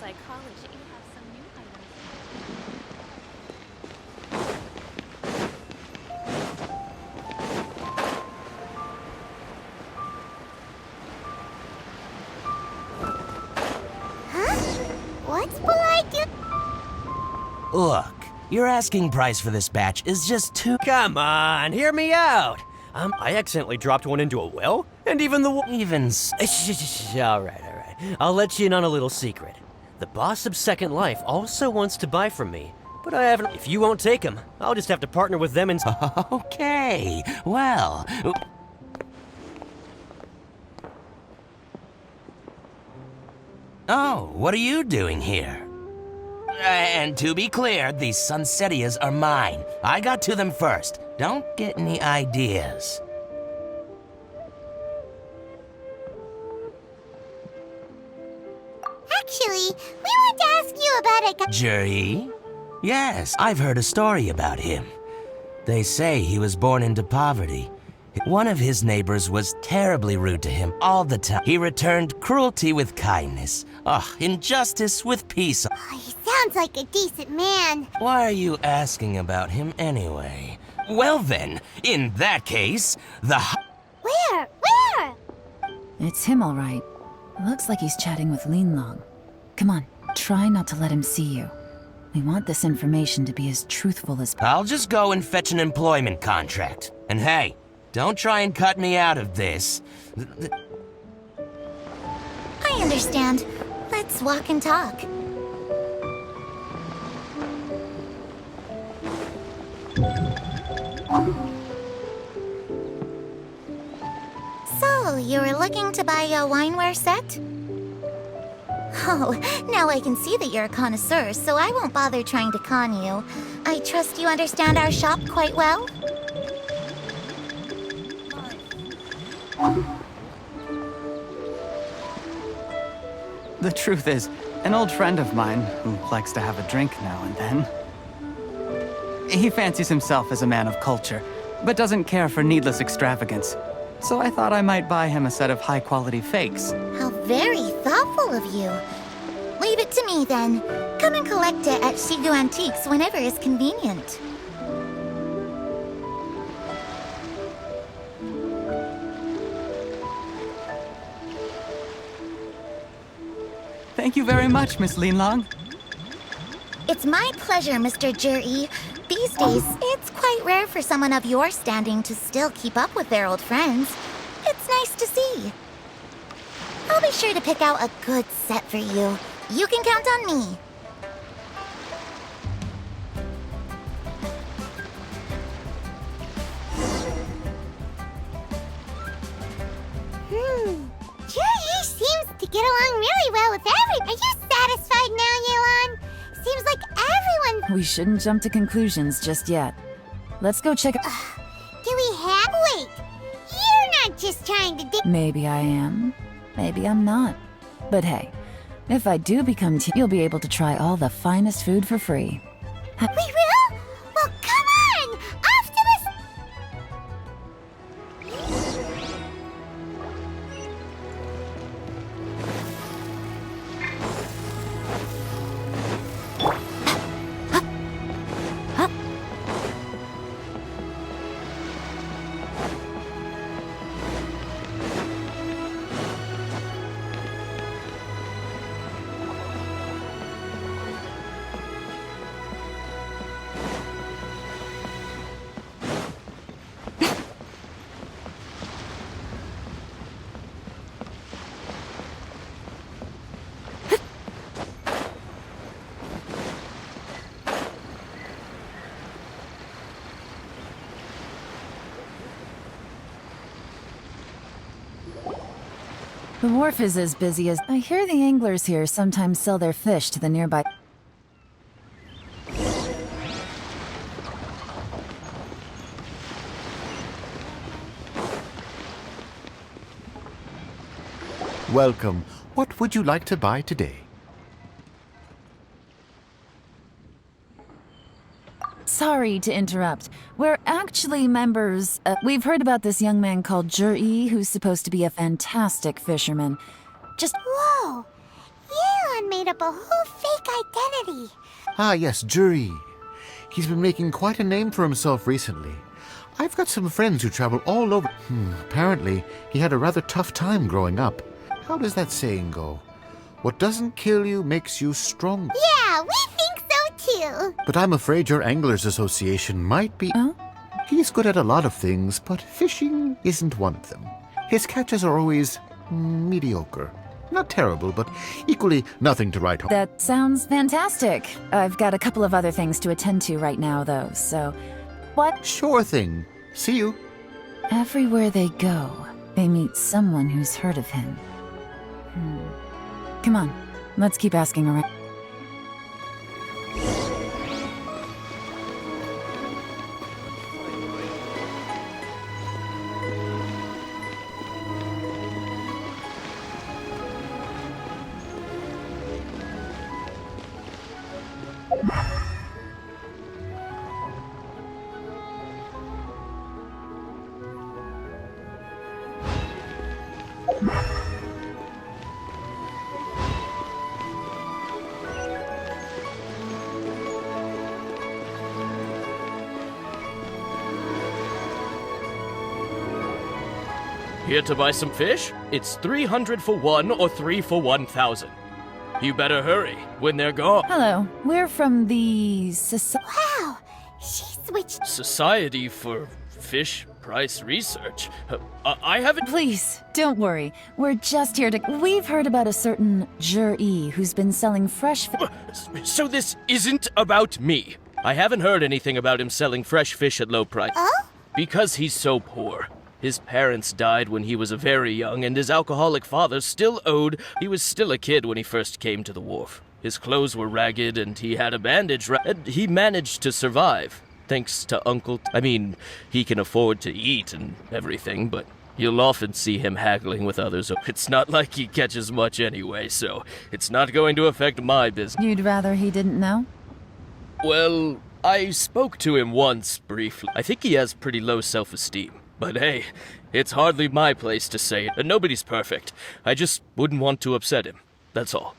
psychology. You have some new items. Huh? What's polite? Look, your asking price for this batch is just too— Come on, hear me out. I accidentally dropped one into a well, and even the all right. I'll let you in on a little secret. The boss of Second Life also wants to buy from me, but I haven't. If you won't take him, I'll just have to partner with them and. Okay, well. Oh, what are you doing here? And to be clear, these Sunsetias are mine. I got to them first. Don't get any ideas. Actually, we want to ask you about a Juri? Yes, I've heard a story about him. They say he was born into poverty. One of his neighbors was terribly rude to him all the time. He returned cruelty with kindness. Injustice with peace. Oh, he sounds like a decent man. Why are you asking about him anyway? Well then, in that case, Where? It's him, all right. Looks like he's chatting with Yelan. Come on, try not to let him see you. We want this information to be as truthful as— I'll just go and fetch an employment contract. And hey, don't try and cut me out of this. I understand. Let's walk and talk. So, you were looking to buy a wineware set? Oh, now I can see that you're a connoisseur, so I won't bother trying to con you. I trust you understand our shop quite well? The truth is, an old friend of mine, who likes to have a drink now and then, he fancies himself as a man of culture, but doesn't care for needless extravagance. So I thought I might buy him a set of high-quality fakes. How very thoughtful of you. Leave it to me, then. Come and collect it at Shigu Antiques whenever is convenient. Thank you very much, Miss Yelan. It's my pleasure, Mr. Juri. These days, it's quite rare for someone of your standing to still keep up with their old friends. It's nice to see. I'll be sure to pick out a good set for you. You can count on me. Juri seems to get along really well with everyone. Are you satisfied now, Yelan? Seems like everyone— We shouldn't jump to conclusions just yet. Let's go check— Do we have— Wait! You're not just trying to Maybe I am. Maybe I'm not. But hey, if I do become you'll be able to try all the finest food for free. We will? Well, come on! Off to this— The wharf is as busy as— I hear the anglers here sometimes sell their fish to the nearby— Welcome. What would you like to buy today? Sorry to interrupt. We're actually members— we've heard about this young man called Juri, who's supposed to be a fantastic fisherman. Just— Whoa! man made up a whole fake identity. Ah, yes, Juri. He's been making quite a name for himself recently. I've got some friends who travel all over. Apparently, he had a rather tough time growing up. How does that saying go? What doesn't kill you makes you stronger. Yeah, we think so too. But I'm afraid your Anglers Association might be... Oh? He's good at a lot of things, but fishing isn't one of them. His catches are always mediocre. Not terrible, but equally nothing to write home. That sounds fantastic. I've got a couple of other things to attend to right now, though, so... What? Sure thing. See you. Everywhere they go, they meet someone who's heard of him. Come on, let's keep asking around. Here to buy some fish? It's 300 for one or 3 for 1,000. You better hurry when they're gone. Hello, we're from the Wow, she switched. Society for Fish Price Research. I haven't. Please, don't worry. We're just here to... We've heard about a certain Juri who's been selling fresh So this isn't about me. I haven't heard anything about him selling fresh fish at low price. Oh? Because he's so poor. His parents died when he was very young, and his alcoholic father still owed. He was still a kid when he first came to the wharf. His clothes were ragged, and he had a bandage, and he managed to survive. Thanks to Uncle... he can afford to eat and everything, but you'll often see him haggling with others. It's not like he catches much anyway, so it's not going to affect my business. You'd rather he didn't know? Well, I spoke to him once, briefly. I think he has pretty low self-esteem. But hey, it's hardly my place to say it, and nobody's perfect. I just wouldn't want to upset him. That's all.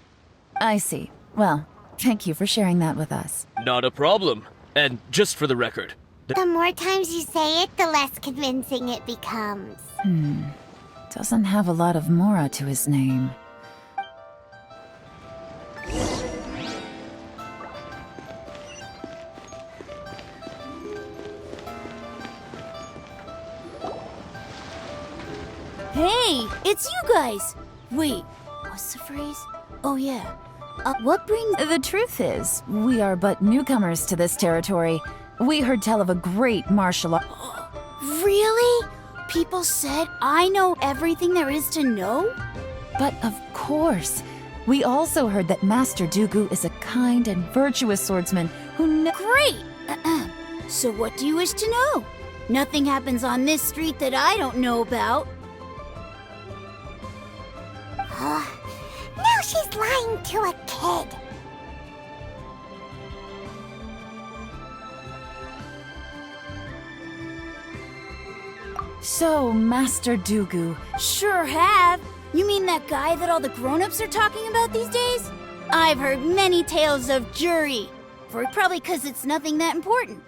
I see. Well, thank you for sharing that with us. Not a problem. And just for the record, The more times you say it, the less convincing it becomes. Doesn't have a lot of mora to his name. Hey, it's you guys! Wait, what's the phrase? Oh yeah. What brings... The truth is, we are but newcomers to this territory. We heard tell of a great martial art... Really? People said I know everything there is to know? But of course, we also heard that Master Dooku is a kind and virtuous swordsman who Great! So what do you wish to know? Nothing happens on this street that I don't know about. Now she's lying to a kid. So, Master Dooku, Sure have. You mean that guy that all the grown-ups are talking about these days? I've heard many tales of Juri. Probably because it's nothing that important.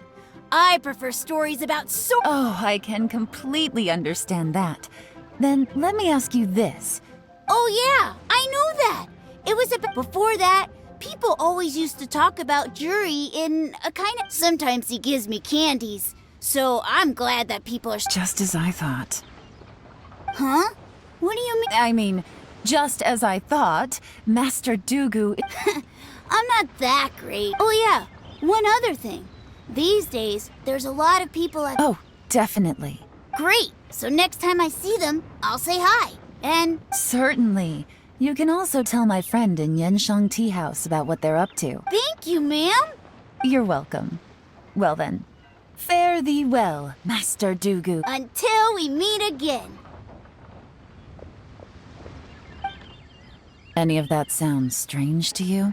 I prefer stories about oh, I can completely understand that. Then let me ask you this. Oh yeah, I know that. It was before that, people always used to talk about Juri in a kind of... Sometimes he gives me candies. So I'm glad that people are... Just as I thought. Huh? What do you mean? I mean, just as I thought, Master Dooku... I'm not that great. Oh yeah, one other thing. These days, there's a lot of people at... Oh, definitely. Great! So next time I see them, I'll say hi. And... Certainly. You can also tell my friend in Yenshang Tea House about what they're up to. Thank you, ma'am! You're welcome. Well then, fare thee well, Master Dooku. Until we meet again. Any of that sound strange to you?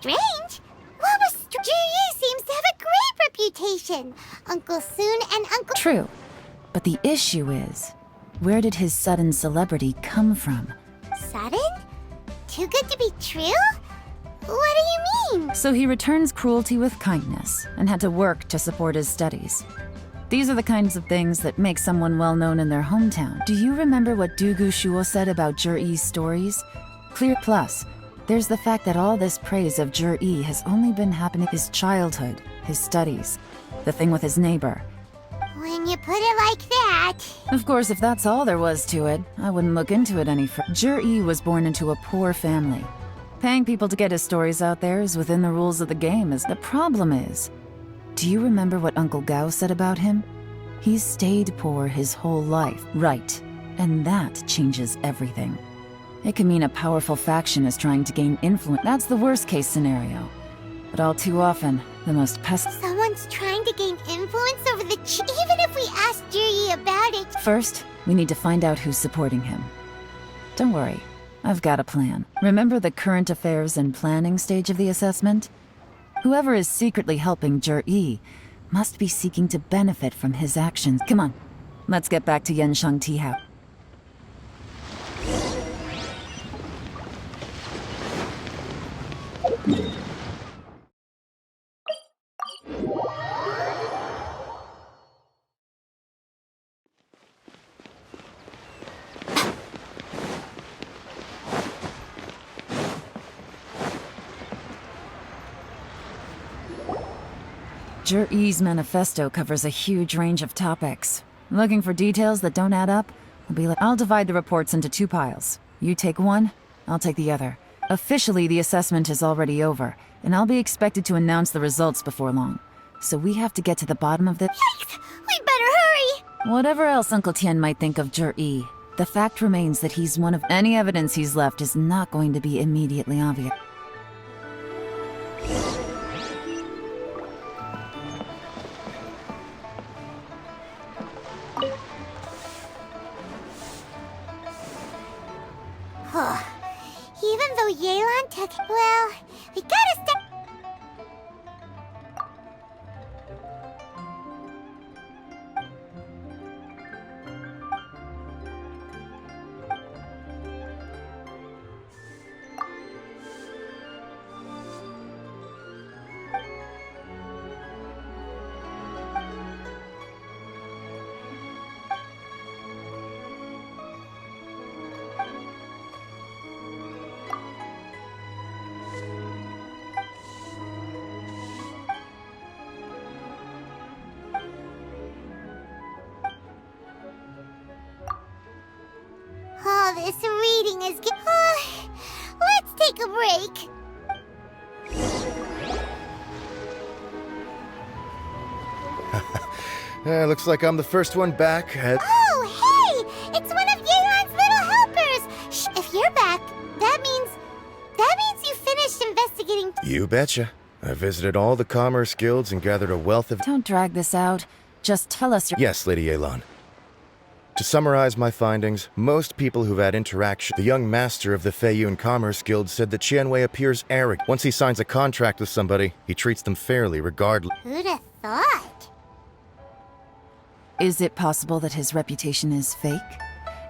Strange? What was Juri seems to have a great reputation. Uncle Soon and Uncle... True. But the issue is, where did his sudden celebrity come from? sudden? Too good to be true? What do you mean? So he returns cruelty with kindness and had to work to support his studies. These are the kinds of things that make someone well known in their hometown. Do you remember what Dugu Shuo said about Jur-E's stories? Clear plus, there's the fact that all this praise of Jur-E has only been happening his childhood, his studies, the thing with his neighbor. When you put it like that... Of course, if that's all there was to it, I wouldn't look into it any further. Jur-E was born into a poor family. Paying people to get his stories out there is within the rules of the game. The problem is, do you remember what Uncle Gao said about him? He's stayed poor his whole life. Right. And that changes everything. It can mean a powerful faction is trying to gain influence. That's the worst case scenario. But all too often, the most Someone's trying to gain influence over the even if we ask Juri about it. First, we need to find out who's supporting him. Don't worry, I've got a plan. Remember the current affairs and planning stage of the assessment? Whoever is secretly helping Jur-E must be seeking to benefit from his actions. Come on, let's get back to Yenshang Tea House. Jur-E's manifesto covers a huge range of topics. Looking for details that don't add up? I'll divide the reports into 2 piles. You take one, I'll take the other. Officially, the assessment is already over, and I'll be expected to announce the results before long. So we have to get to the bottom of this. Yikes! We better hurry! Whatever else Uncle Tian might think of Jur-E, the fact remains that he's one of any evidence he's left is not going to be immediately obvious. Even though Yelan took... Well, we gotta step... Oh, this reading is let's take a break. Looks like I'm the first one back at... Oh, hey! It's one of Yelan's little helpers! Shh, if you're back, that means you finished investigating... You betcha. I visited all the commerce guilds and gathered a wealth of... Don't drag this out. Just tell us your... Yes, Lady Yelan. To summarize my findings, most people who've had interaction... The young master of the Feiyun Commerce Guild said that Qianwei appears arrogant. Once he signs a contract with somebody, he treats them fairly regardless. Who'd have thought? Is it possible that his reputation is fake?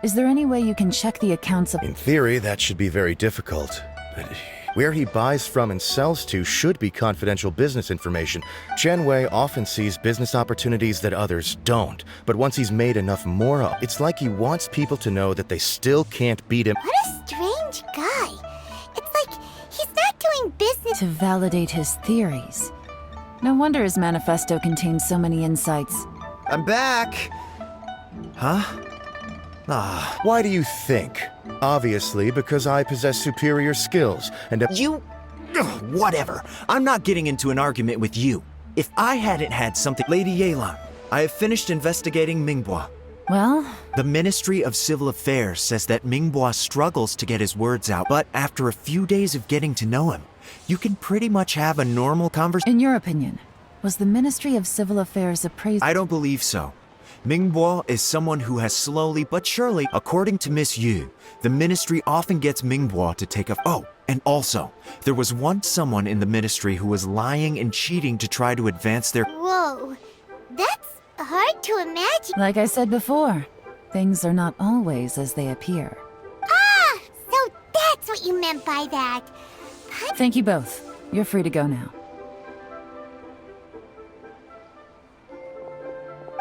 Is there any way you can check the accounts of... In theory, that should be very difficult. But where he buys from and sells to should be confidential business information. Qianwei often sees business opportunities that others don't. But once he's made enough more of, it's like he wants people to know that they still can't beat him. What a strange guy. It's like he's not doing business... To validate his theories. No wonder his manifesto contains so many insights. I'm back! Huh? Why do you think? Obviously, because I possess superior skills, and... Whatever. I'm not getting into an argument with you. If I hadn't had something... Lady Yelan, I have finished investigating Mingbua. Well? The Ministry of Civil Affairs says that Mingbua struggles to get his words out, but after a few days of getting to know him, you can pretty much have a normal conversation. In your opinion, was the Ministry of Civil Affairs appraised? I don't believe so. Mingbua is someone who has slowly but surely, according to Miss Yu, the ministry often gets Mingbua to take a... Oh, and also, there was once someone in the ministry who was lying and cheating to try to advance their... Whoa, that's hard to imagine. Like I said before, things are not always as they appear. Ah, so what you meant by that. Thank you both. You're free to go now.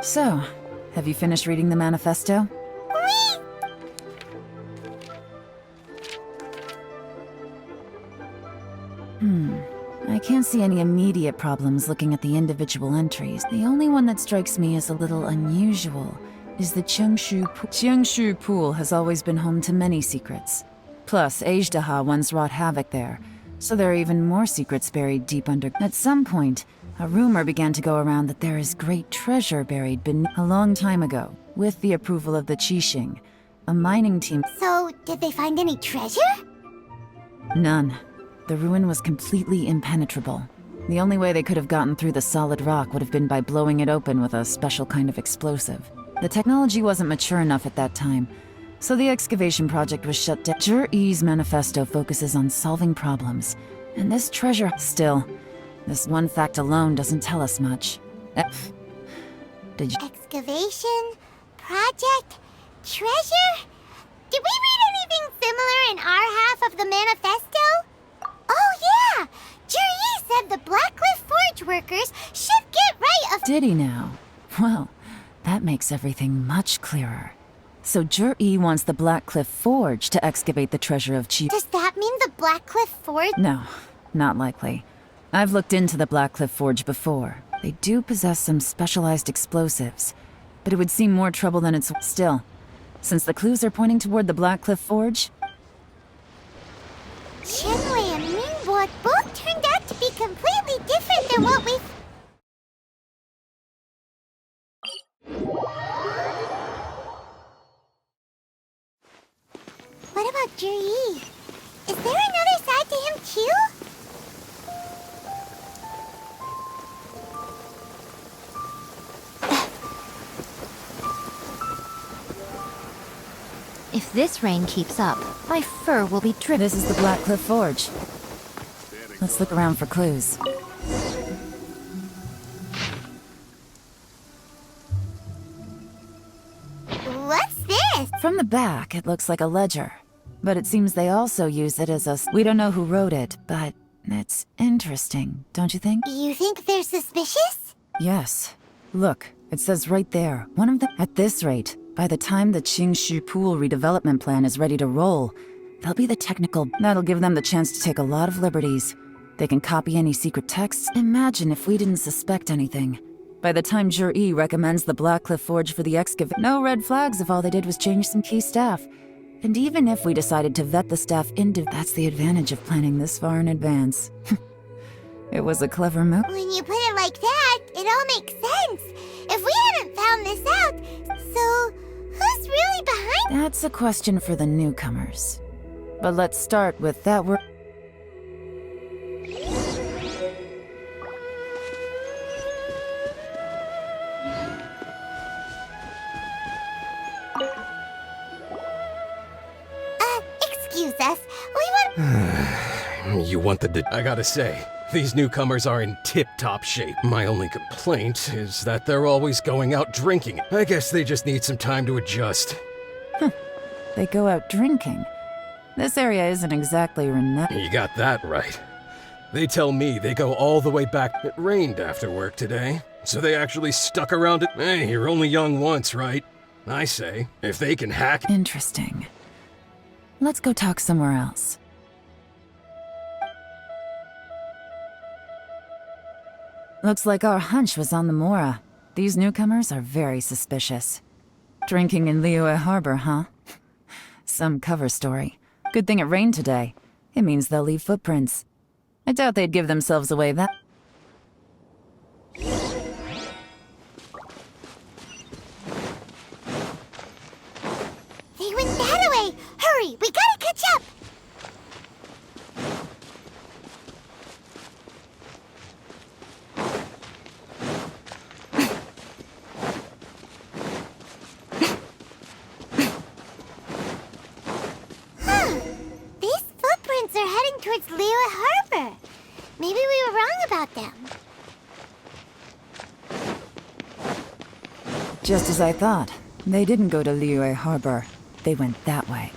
So, have you finished reading the manifesto? I can't see any immediate problems looking at the individual entries. The only one that strikes me as a little unusual is the Qiangshu Pool. Qiangshu Pool has always been home to many secrets. Plus, Ajdaha once wrought havoc there, so there are even more secrets buried deep under. At some point, a rumor began to go around that there is great treasure buried beneath. A long time ago, with the approval of the Qixing, a mining team. So, did they find any treasure? None. The ruin was completely impenetrable. The only way they could have gotten through the solid rock would have been by blowing it open with a special kind of explosive. The technology wasn't mature enough at that time, so the excavation project was shut down. Zhi-Yi's manifesto focuses on solving problems, and this treasure... Still, this one fact alone doesn't tell us much. Did you... Excavation? Project? Treasure? Did we read anything similar in our half of the manifesto? Oh yeah! Zhi-Yi said the Blackcliff Forge workers should get right of... Did he now? Well, that makes everything much clearer. So Zhi-Yi wants the Blackcliff Forge to excavate the treasure of Qi... Does that mean the Blackcliff Forge... No, not likely. I've looked into the Blackcliff Forge before. They do possess some specialized explosives, but it would seem more trouble than it's... Still, since the clues are pointing toward the Blackcliff Forge... Shenwei and Ningbo both turned out to be completely different than what we... What about Zhi-Yi? Is there another side to him too? If this rain keeps up, my fur will be dripping. This is the Blackcliff Forge. Let's look around for clues. What's this? From the back, it looks like a ledger. But it seems they also use it as a... We don't know who wrote it, but it's interesting, don't you think? You think they're suspicious? Yes. Look, it says right there, one of them... At this rate, by the time the Qingshu Pool redevelopment plan is ready to roll, they'll be the technical... That'll give them the chance to take a lot of liberties. They can copy any secret texts. Imagine if we didn't suspect anything. By the time Zhi-Yi recommends the Blackcliff Forge for the excavation... No red flags if all they did was change some key staff. And even if we decided to vet the staff that's the advantage of planning this far in advance. It was a clever move. When you put it like that, it all makes sense. If we hadn't found this out, so who's really behind? That's a question for the newcomers. But let's start with that word. Excuse us. We want... You want I gotta say, these newcomers are in tip-top shape. My only complaint is that they're always going out drinking. I guess they just need some time to adjust. They go out drinking. This area isn't exactly renowned. You got that right. They tell me they go all the way back. It rained after work today, so they actually stuck around it. Hey, you're only young once, right? I say, if they can hack... Interesting. Let's go talk somewhere else. Looks like our hunch was on the Mora. These newcomers are very suspicious. Drinking in Liyue Harbor, huh? Some cover story. Good thing it rained today. It means they'll leave footprints. I doubt they'd give themselves away that... They went that way! Hurry, we gotta catch up! These footprints are heading towards Liyue Harbor. Maybe we were wrong about them. Just as I thought. They didn't go to Liyue Harbor. They went that way.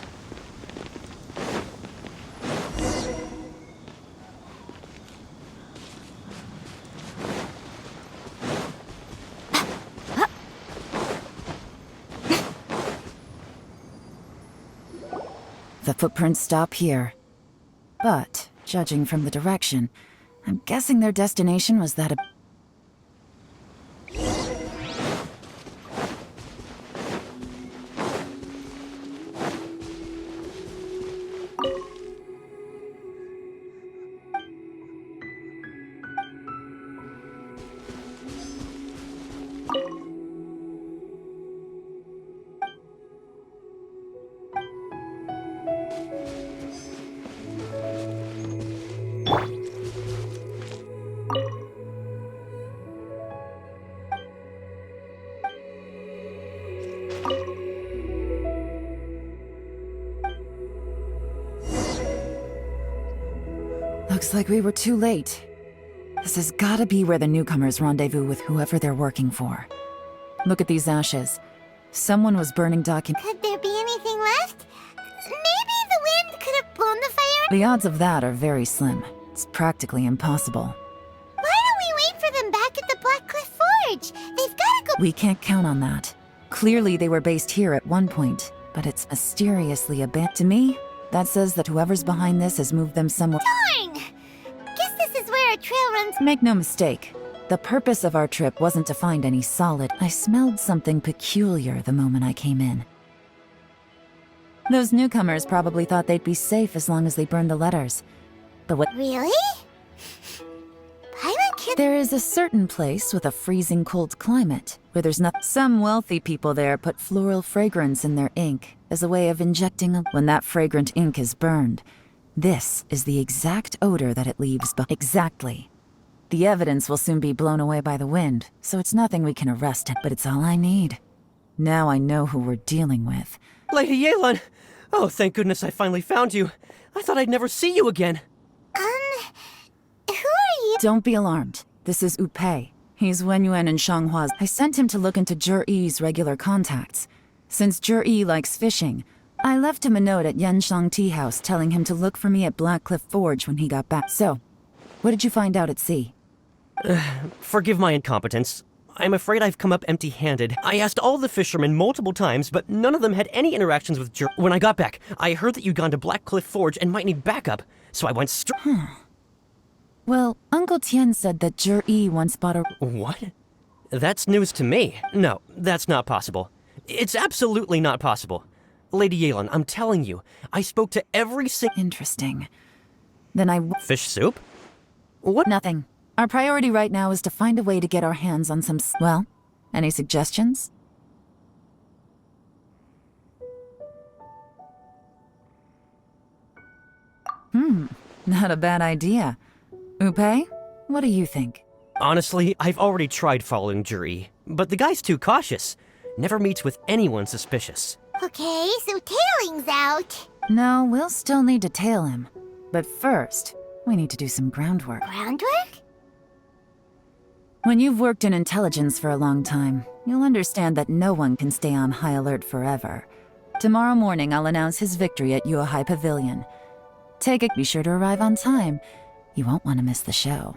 The footprints stop here. But, judging from the direction, I'm guessing their destination was that of... Looks like we were too late. This has gotta be where the newcomers rendezvous with whoever they're working for. Look at these ashes. Someone was burning documents. Could there be anything left? Maybe the wind could have blown the fire? The odds of that are very slim. It's practically impossible. Why don't we wait for them back at the Black Cliff Forge? They've gotta go— We can't count on that. Clearly they were based here at one point, but it's mysteriously abandoned. To me, that says that whoever's behind this has moved them somewhere. Darn! Guess this is where a trail runs— Make no mistake, the purpose of our trip wasn't to find any solid. I smelled something peculiar the moment I came in. Those newcomers probably thought they'd be safe as long as they burned the letters. But what— Really? Pilot kid— There is a certain place with a freezing cold climate where there's not— Some wealthy people there put floral fragrance in their ink as a way of injecting when that fragrant ink is burned. This is the exact odor that it leaves behind. Exactly. The evidence will soon be blown away by the wind, so it's nothing we can arrest it, but it's all I need. Now I know who we're dealing with. Lady Yelan! Oh, thank goodness I finally found you. I thought I'd never see you again. Who are you? Don't be alarmed. This is Upei. He's Wenyuan and Shanghua's. I sent him to look into Zhiyi's regular contacts. Since Zhiyi likes fishing, I left him a note at Yanshang Tea House telling him to look for me at Black Cliff Forge when he got back. So, what did you find out at sea? Forgive my incompetence. I'm afraid I've come up empty-handed. I asked all the fishermen multiple times, but none of them had any interactions with When I got back, I heard that you'd gone to Black Cliff Forge and might need backup, so I went straight— Well, Uncle Tian said that Zhiyi once bought a— What? That's news to me. No, that's not possible. It's absolutely not possible. Lady Yelan, I'm telling you, I spoke to every Interesting. Then Fish soup? What? Nothing. Our priority right now is to find a way to get our hands on some Well, any suggestions? Not a bad idea. Upei, what do you think? Honestly, I've already tried following Zhiyi, but the guy's too cautious. Never meets with anyone suspicious. Okay, so tailing's out. No, we'll still need to tail him. But first, we need to do some groundwork. Groundwork? When you've worked in intelligence for a long time, you'll understand that no one can stay on high alert forever. Tomorrow morning, I'll announce his victory at Yuehai Pavilion. Take it, be sure to arrive on time. You won't want to miss the show.